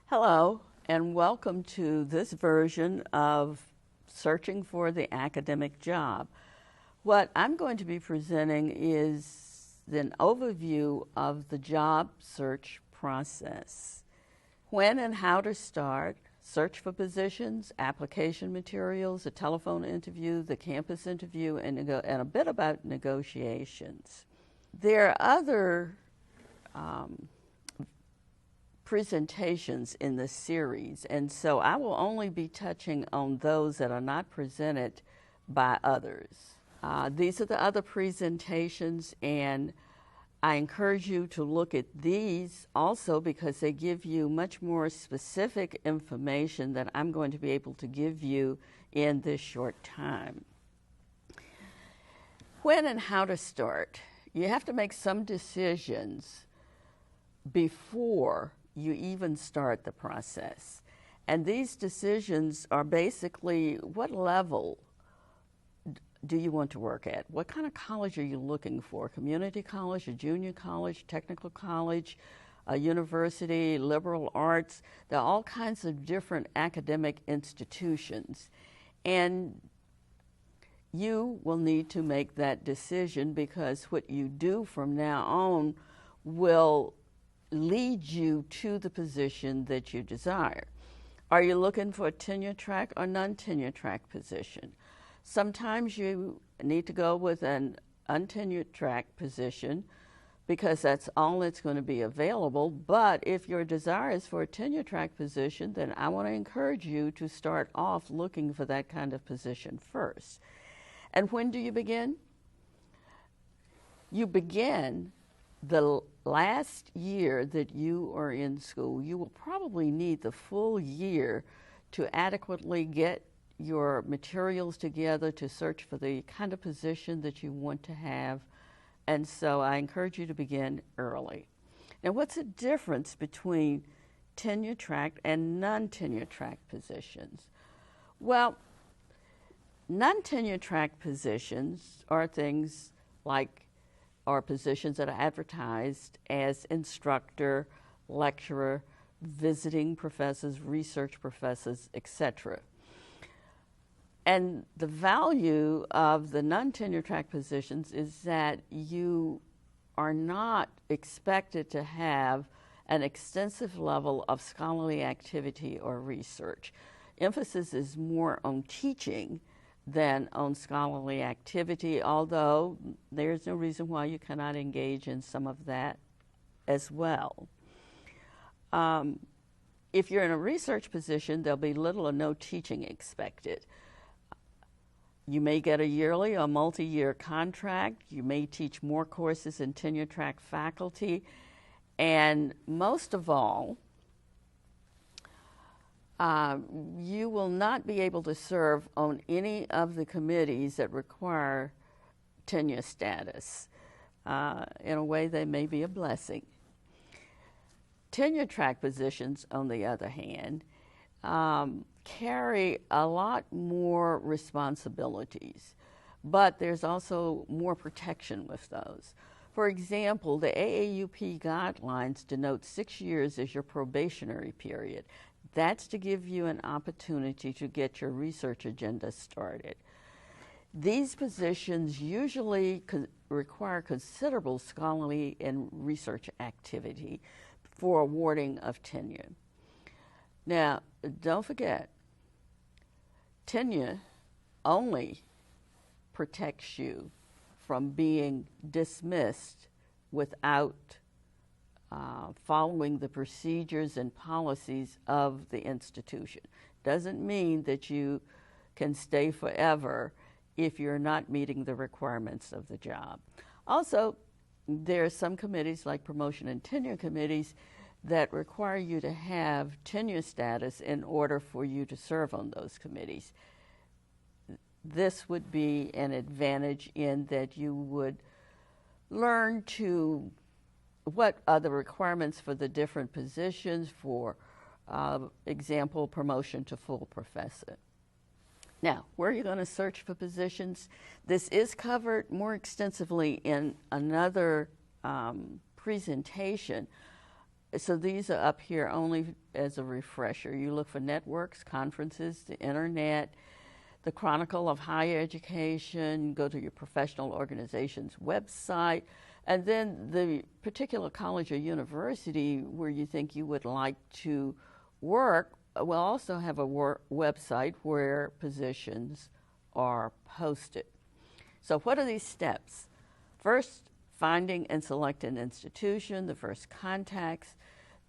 Hello, and welcome to this version of Searching for the Academic Job. What I'm going to be presenting is an overview of the job search process. When and how to start, search for positions, application materials, a telephone interview, the campus interview, and a bit about negotiations. There are other presentations in this series, and so I will only be touching on those that are not presented by others. These are the other presentations, and I encourage you to look at these also because they give you much more specific information that I'm going to be able to give you in this short time. When and how to start. You have to make some decisions before you even start the process. And these decisions are basically what level do you want to work at? What kind of college are you looking for? Community college, a junior college, technical college, a university, liberal arts? There are all kinds of different academic institutions. And you will need to make that decision because what you do from now on will lead you to the position that you desire. Are you looking for a tenure track or non-tenure track position? Sometimes you need to go with an untenured track position because that's all that's going to be available. But if your desire is for a tenure track position, then I want to encourage you to start off looking for that kind of position first. And when do you begin? You begin the last year that you are in school. You will probably need the full year to adequately get your materials together to search for the kind of position that you want to have. And so I encourage you to begin early. Now, what's the difference between tenure track and non-tenure track positions? Well, non-tenure track positions are things like are positions that are advertised as instructor, lecturer, visiting professors, research professors, etc. And the value of the non-tenure track positions is that you are not expected to have an extensive level of scholarly activity or research. Emphasis is more on teaching than on scholarly activity, although there's no reason why you cannot engage in some of that as well. If you're in a research position, there'll be little or no teaching expected. You may get a yearly or multi-year contract. You may teach more courses in tenure track faculty. And most of all, you will not be able to serve on any of the committees that require tenure status. In a way, they may be a blessing. Tenure track positions, on the other hand, carry a lot more responsibilities, but there's also more protection with those. For example, the AAUP guidelines denote 6 years as your probationary period. That's to give you an opportunity to get your research agenda started. These positions usually require considerable scholarly and research activity for awarding of tenure. Now, don't forget, tenure only protects you from being dismissed without following the procedures and policies of the institution. Doesn't mean that you can stay forever if you're not meeting the requirements of the job. Also, there are some committees like promotion and tenure committees that require you to have tenure status in order for you to serve on those committees. This would be an advantage in that you would learn to what are the requirements for the different positions, for example, promotion to full professor. Now, where are you going to search for positions? This is covered more extensively in another presentation, So these are up here only as a refresher. You look for networks, conferences, the internet, the Chronicle of Higher Education, go to your professional organization's website, and then the particular college or university where you think you would like to work will also have a website where positions are posted. So what are these steps? First, finding and select an institution, the first contacts.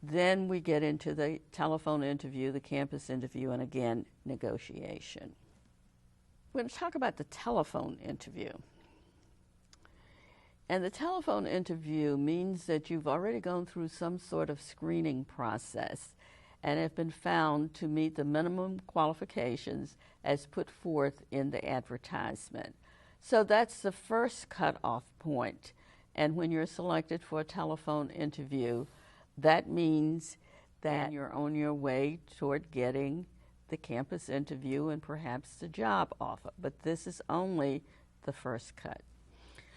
Then we get into the telephone interview, the campus interview, and again, negotiation. We're going to talk about the telephone interview. And the telephone interview means that you've already gone through some sort of screening process and have been found to meet the minimum qualifications as put forth in the advertisement. So that's the first cutoff point. And when you're selected for a telephone interview, that means that you're on your way toward getting the campus interview and perhaps the job offer. But this is only the first cut.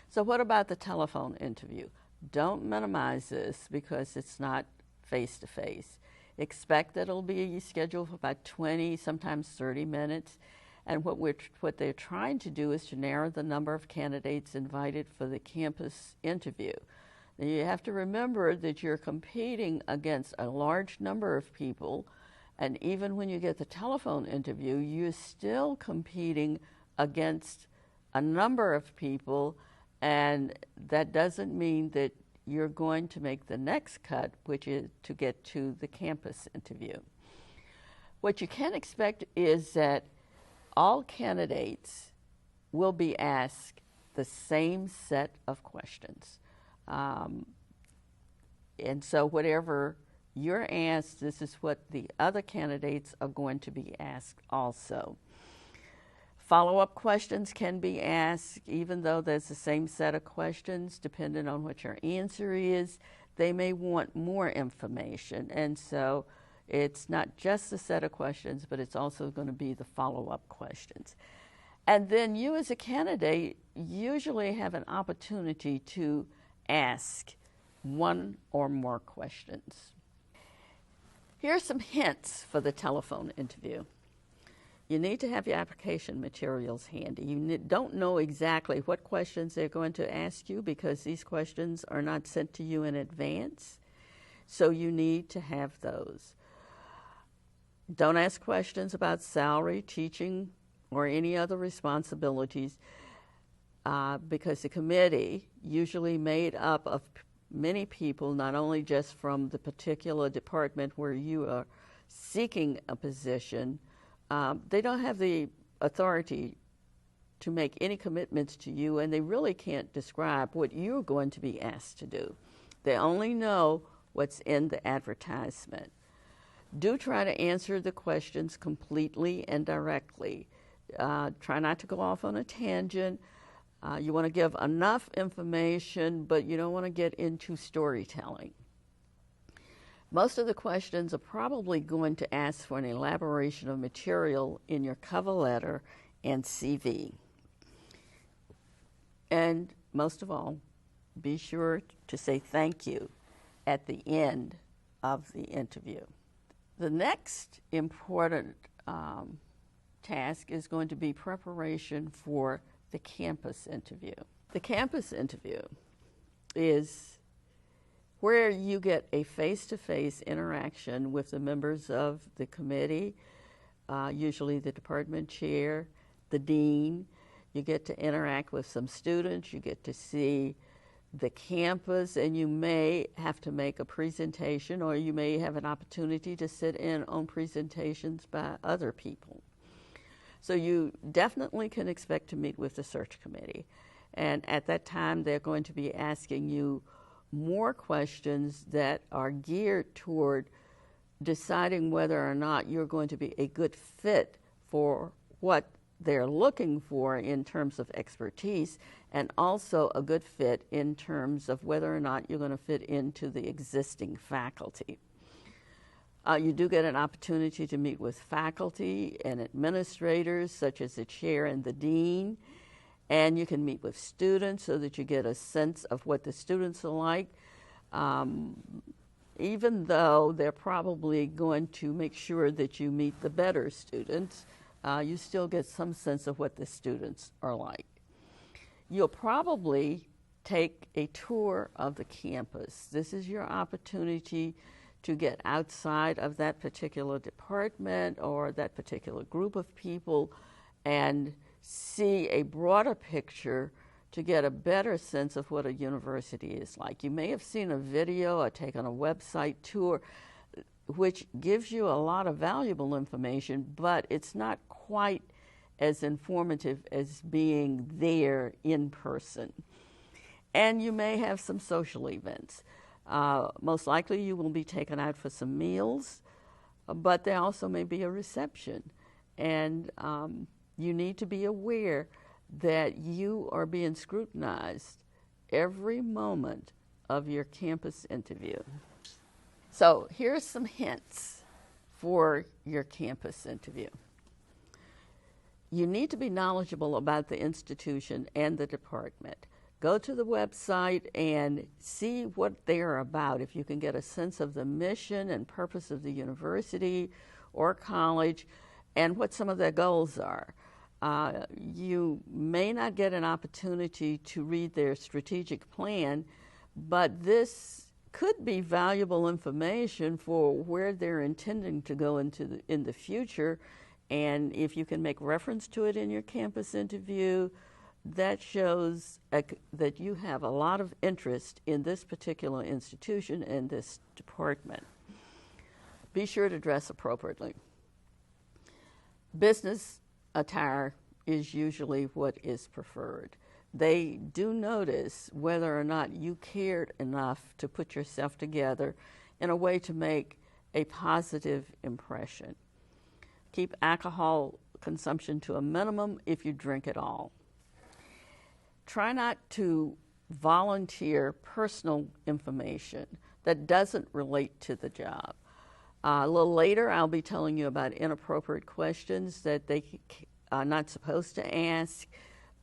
So what about the telephone interview? Don't minimize this because it's not face-to-face. Expect that it'll be scheduled for about 20, sometimes 30 minutes. And what they're trying to do is to narrow the number of candidates invited for the campus interview. Now you have to remember that you're competing against a large number of people, and even when you get the telephone interview, you're still competing against a number of people, and that doesn't mean that you're going to make the next cut, which is to get to the campus interview. What you can expect is that all candidates will be asked the same set of questions. And so whatever you're asked, this is what the other candidates are going to be asked also. Follow-up questions can be asked, even though there's the same set of questions, depending on what your answer is. They may want more information, and so it's not just the set of questions, but it's also going to be the follow-up questions. And then you as a candidate usually have an opportunity to ask one or more questions. Here are some hints for the telephone interview. You need to have your application materials handy. You don't know exactly what questions they're going to ask you because these questions are not sent to you in advance, so you need to have those. Don't ask questions about salary, teaching, or any other responsibilities because the committee, usually made up of many people, not only just from the particular department where you are seeking a position, they don't have the authority to make any commitments to you, and they really can't describe what you're going to be asked to do. They only know what's in the advertisement. Do try to answer the questions completely and directly. Try not to go off on a tangent. You want to give enough information, but you don't want to get into storytelling. Most of the questions are probably going to ask for an elaboration of material in your cover letter and CV. And most of all, be sure to say thank you at the end of the interview. The next important task is going to be preparation for the campus interview. The campus interview is where you get a face-to-face interaction with the members of the committee, usually the department chair, the dean. You get to interact with some students, you get to see the campus, and you may have to make a presentation, or you may have an opportunity to sit in on presentations by other people. So you definitely can expect to meet with the search committee. And at that time, they're going to be asking you more questions that are geared toward deciding whether or not you're going to be a good fit for what they're looking for in terms of expertise, and also a good fit in terms of whether or not you're going to fit into the existing faculty. You do get an opportunity to meet with faculty and administrators, such as the chair and the dean, and you can meet with students so that you get a sense of what the students are like. even though they're probably going to make sure that you meet the better students, you still get some sense of what the students are like. You'll probably take a tour of the campus. This is your opportunity to get outside of that particular department or that particular group of people and see a broader picture to get a better sense of what a university is like. You may have seen a video or taken a website tour, which gives you a lot of valuable information, but it's not quite as informative as being there in person. And you may have some social events. Most likely you will be taken out for some meals, but there also may be a reception. And you need to be aware that you are being scrutinized every moment of your campus interview. So here's some hints for your campus interview. You need to be knowledgeable about the institution and the department. Go to the website and see what they're about. If you can get a sense of the mission and purpose of the university or college and what some of their goals are. You may not get an opportunity to read their strategic plan, but this could be valuable information for where they're intending to go in the future. And if you can make reference to it in your campus interview, that shows that you have a lot of interest in this particular institution and this department. Be sure to dress appropriately. Business attire is usually what is preferred. They do notice whether or not you cared enough to put yourself together in a way to make a positive impression. Keep alcohol consumption to a minimum if you drink at all. Try not to volunteer personal information that doesn't relate to the job. A little later, I'll be telling you about inappropriate questions that they are not supposed to ask,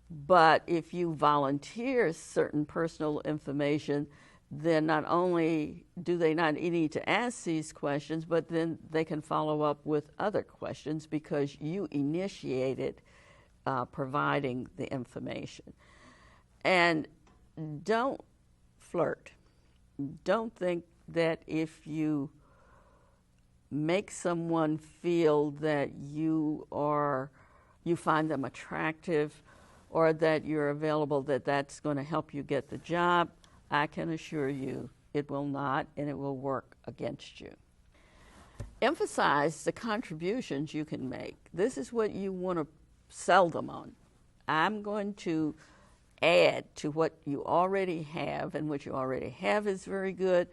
but if you volunteer certain personal information, then not only do they not need to ask these questions, but then they can follow up with other questions because you initiated providing the information. And don't flirt. Don't think that if you make someone feel that you find them attractive or that you're available, that's going to help you get the job. I can assure you it will not, and it will work against you. Emphasize the contributions you can make. This is what you want to sell them on. I'm going to add to what you already have, and what you already have is very good,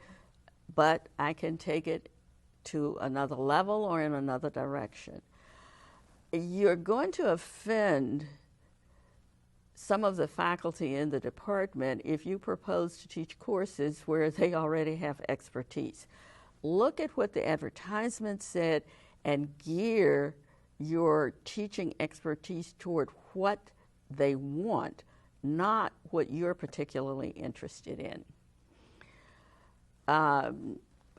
but I can take it to another level or in another direction. You're going to offend some of the faculty in the department if you propose to teach courses where they already have expertise. Look at what the advertisement said and gear your teaching expertise toward what they want, not what you're particularly interested in.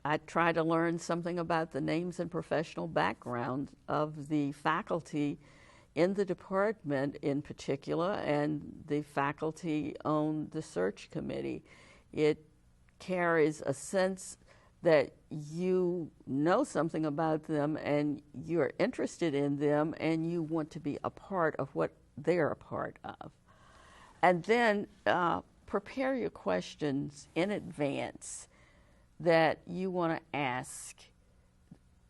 I try to learn something about the names and professional background of the faculty in the department in particular, and the faculty on the search committee. It carries a sense that you know something about them and you're interested in them and you want to be a part of what they're a part of. And then prepare your questions in advance that you want to ask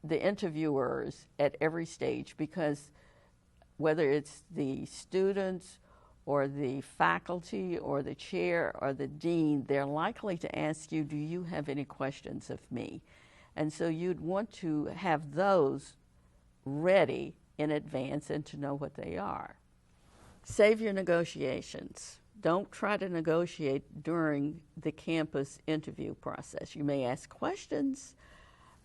the interviewers at every stage, because whether it's the students or the faculty or the chair or the dean, they're likely to ask you, do you have any questions of me? And so you'd want to have those ready in advance and to know what they are. Save your negotiations. Don't try to negotiate during the campus interview process. You may ask questions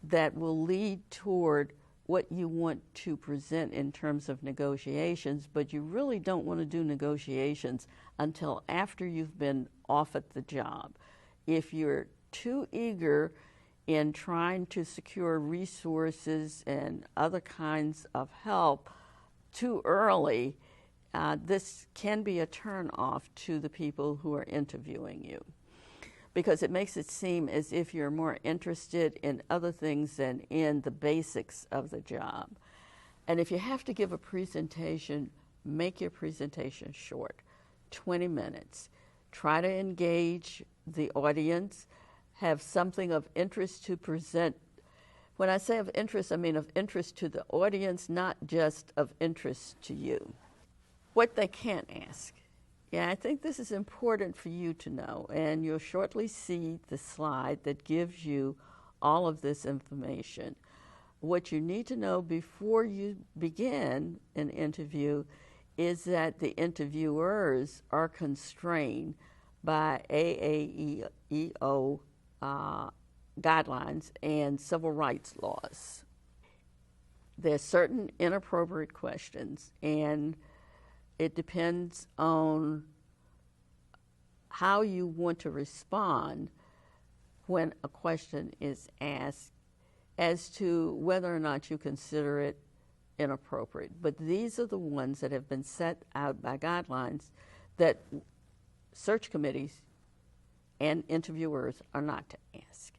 that will lead toward what you want to present in terms of negotiations, but you really don't want to do negotiations until after you've been offered the job. If you're too eager in trying to secure resources and other kinds of help too early, this can be a turn off to the people who are interviewing you, because it makes it seem as if you're more interested in other things than in the basics of the job. And if you have to give a presentation, make your presentation short, 20 minutes. Try to engage the audience, have something of interest to present. When I say of interest, I mean of interest to the audience, not just of interest to you. What they can't ask. Yeah, I think this is important for you to know, and you'll shortly see the slide that gives you all of this information. What you need to know before you begin an interview is that the interviewers are constrained by AAEO guidelines and civil rights laws. There's certain inappropriate questions, and it depends on how you want to respond when a question is asked as to whether or not you consider it inappropriate. But these are the ones that have been set out by guidelines that search committees and interviewers are not to ask.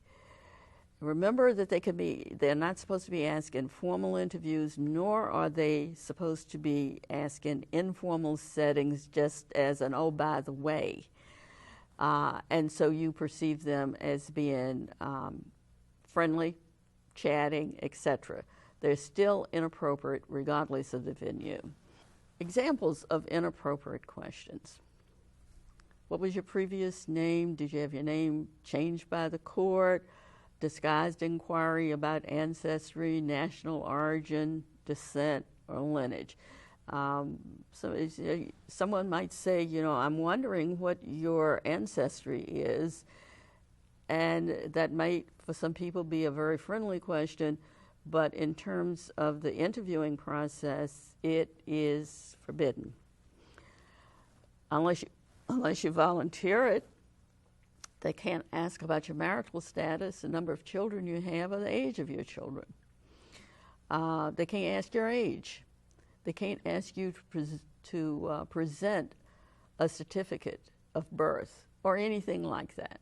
Remember that they're not supposed to be asked in formal interviews, nor are they supposed to be asked in informal settings just as an oh, by the way. And so you perceive them as being friendly, chatting, etc. They're still inappropriate regardless of the venue. Examples of inappropriate questions. What was your previous name? Did you have your name changed by the court? Disguised inquiry about ancestry, national origin, descent, or lineage. So someone might say, I'm wondering what your ancestry is, and that might, for some people, be a very friendly question, but in terms of the interviewing process, it is forbidden. Unless you volunteer it. They can't ask about your marital status, the number of children you have, or the age of your children. They can't ask your age. They can't ask you to present a certificate of birth or anything like that.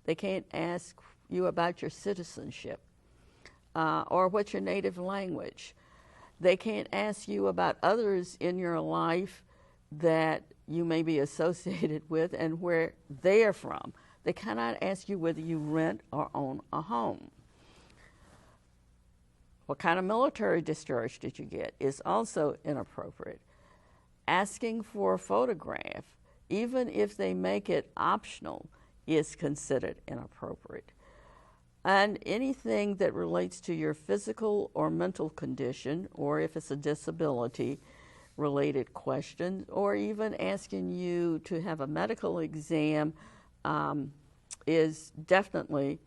They can't ask you about your citizenship or what's your native language. They can't ask you about others in your life that you may be associated with and where they are from. They cannot ask you whether you rent or own a home. What kind of military discharge did you get is also inappropriate. Asking for a photograph, even if they make it optional, is considered inappropriate. And anything that relates to your physical or mental condition, or if it's a disability related question, or even asking you to have a medical exam, is definitely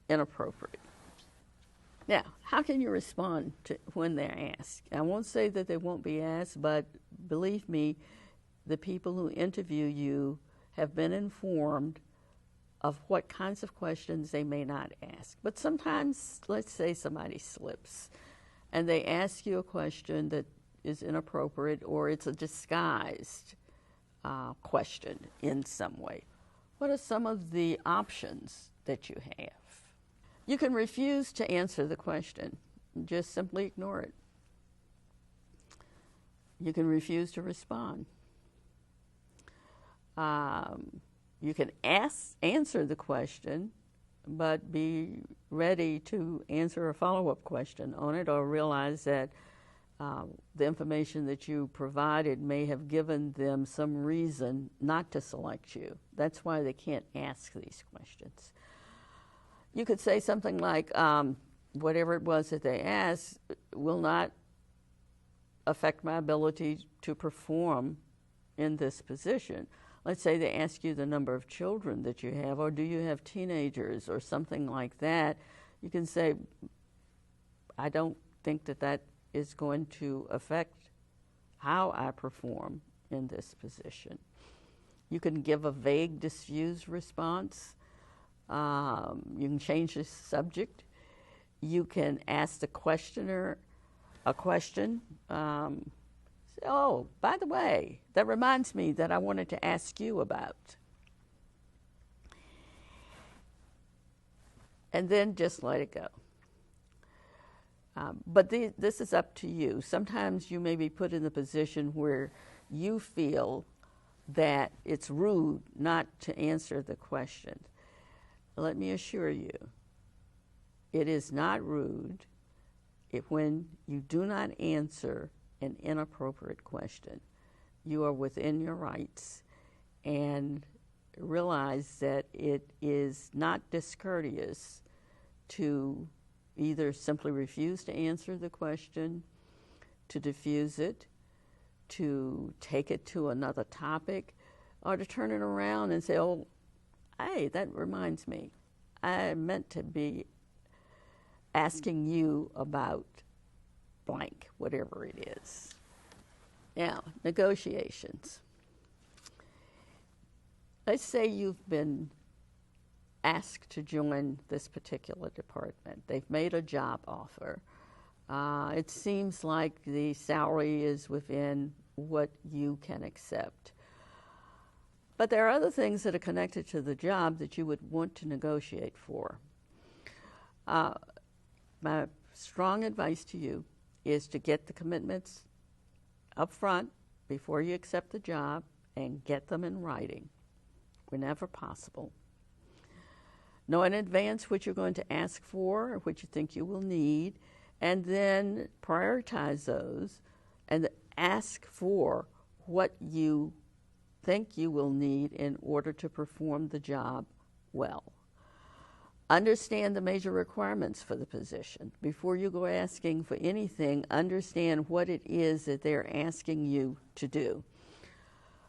inappropriate. Now, how can you respond to when they're asked? I won't say that they won't be asked, but believe me, the people who interview you have been informed of what kinds of questions they may not ask. But sometimes, let's say somebody slips and they ask you a question that is inappropriate, or it's a disguised question in some way. What are some of the options that you have? You can refuse to answer the question. Just simply ignore it. You can refuse to respond. You can answer the question, but be ready to answer a follow-up question on it, or realize that the information that you provided may have given them some reason not to select you. That's why they can't ask these questions. You could say something like, whatever it was that they asked will not affect my ability to perform in this position. Let's say they ask you the number of children that you have, or do you have teenagers, or something like that. You can say, I don't think that that is going to affect how I perform in this position. You can give a vague, diffuse response. You can change the subject. You can ask the questioner a question. Oh, by the way, that reminds me that I wanted to ask you about. And then just let it go. But this is up to you. Sometimes you may be put in the position where you feel that it's rude not to answer the question. Let me assure you, it is not rude when you do not answer an inappropriate question. You are within your rights, and realize that it is not discourteous to either simply refuse to answer the question, to diffuse it, to take it to another topic, or to turn it around and say, oh, hey, that reminds me, I meant to be asking you about blank, whatever it is. Now, negotiations. Let's say you've been asked to join this particular department. They've made a job offer. It seems like the salary is within what you can accept. But there are other things that are connected to the job that you would want to negotiate for. My strong advice to you is to get the commitments up front before you accept the job and get them in writing whenever possible. Know in advance what you're going to ask for or what you think you will need, and then prioritize those and ask for what you think you will need in order to perform the job well. Understand the major requirements for the position. Before you go asking for anything, understand what it is that they're asking you to do.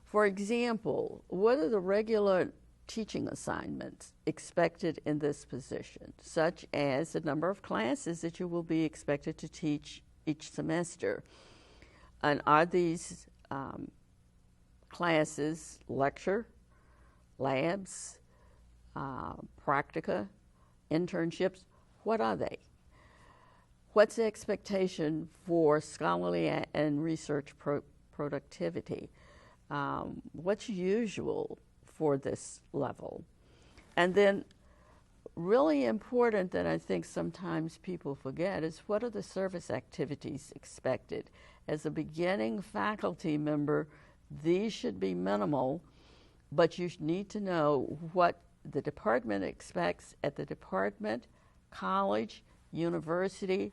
For example, what are the regular teaching assignments expected in this position, such as the number of classes that you will be expected to teach each semester? And are these classes lecture, labs, practica, internships? What are they? What's the expectation for scholarly and research productivity? What's usual for this level? And then really important that I think sometimes people forget is what are the service activities expected? As a beginning faculty member, these should be minimal, but you need to know what the department expects at the department, college, university,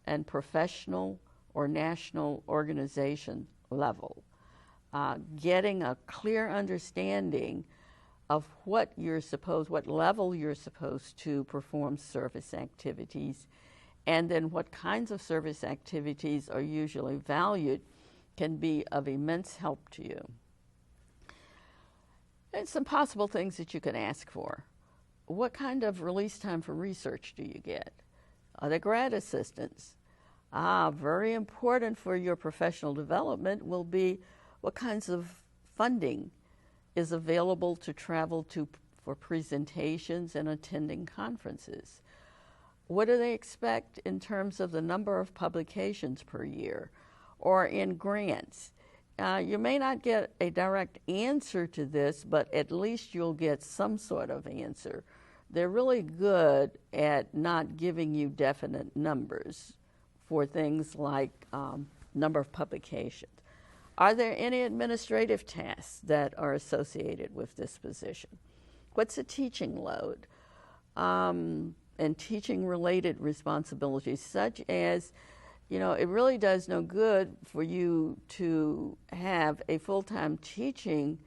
and professional or national organization level. Getting a clear understanding of what level you're supposed to perform service activities, and then what kinds of service activities are usually valued can be of immense help to you. And some possible things that you can ask for. What kind of release time for research do you get? Are there grad assistants? Very important for your professional development will be what kinds of funding is available to travel to for presentations and attending conferences. What do they expect in terms of the number of publications per year or in grants? You may not get a direct answer to this, but at least you'll get some sort of answer. They're really good at not giving you definite numbers for things like number of publications. Are there any administrative tasks that are associated with this position? What's the teaching load? And teaching-related responsibilities, such as, it really does no good for you to have a full-time teaching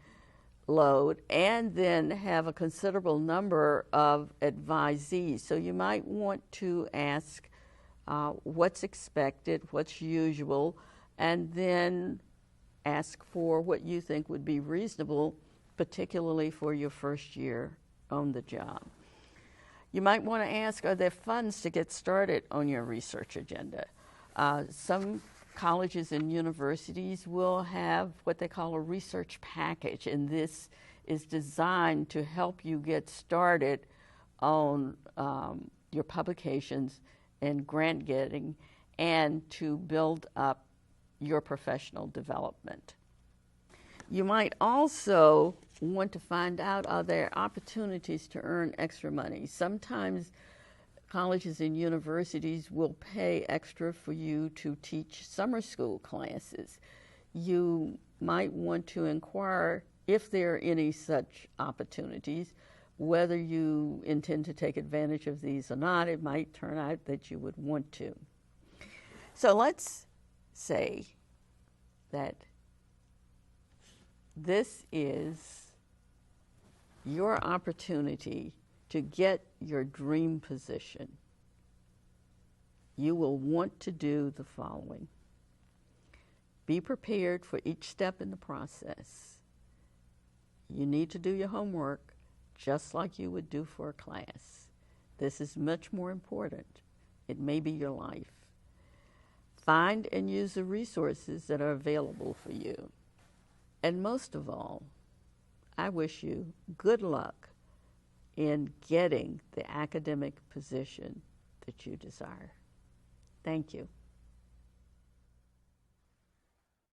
load and then have a considerable number of advisees. So you might want to ask what's expected, what's usual, and then ask for what you think would be reasonable, particularly for your first year on the job. You might want to ask, are there funds to get started on your research agenda? Some colleges and universities will have what they call a research package, and this is designed to help you get started on your publications and grant getting, and to build up your professional development. You might also want to find out, are there opportunities to earn extra money? Sometimes colleges and universities will pay extra for you to teach summer school classes. You might want to inquire if there are any such opportunities, whether you intend to take advantage of these or not. It might turn out that you would want to. So let's say that this is your opportunity to get your dream position. You will want to do the following. Be prepared for each step in the process. You need to do your homework just like you would do for a class. This is much more important. It may be your life. Find and use the resources that are available for you. And most of all, I wish you good luck in getting the academic position that you desire. Thank you.